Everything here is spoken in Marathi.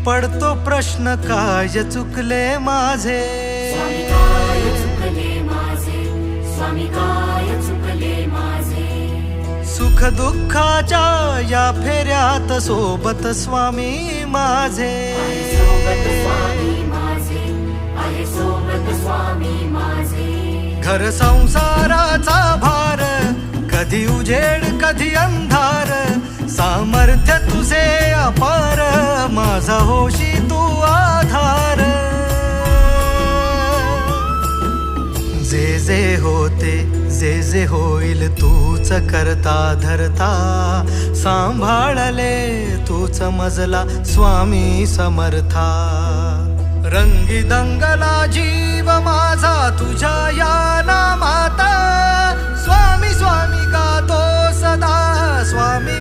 पडतो प्रश्न काय चुकले माझे, स्वामी काय चुकले माझे, स्वामी काय चुकले माझे. सुख दुःखाच्या या फेऱ्यात सोबत स्वामी माझे, सोबत स्वामी माझे, आहे सोबत स्वामी माझे. घर संसाराचा भार, कधी उजेड कधी अंधार, सामर्थ्य तुझे अपार, माझा होशी तू आधार. जे जे होते जे जे होईल तूच करता धरता, सांभाळले तूच मजला स्वामी समर्था. रंगी दंगला जीव माझा तुझ्या या नामात, स्वामी स्वामी गातो सदा स्वामी.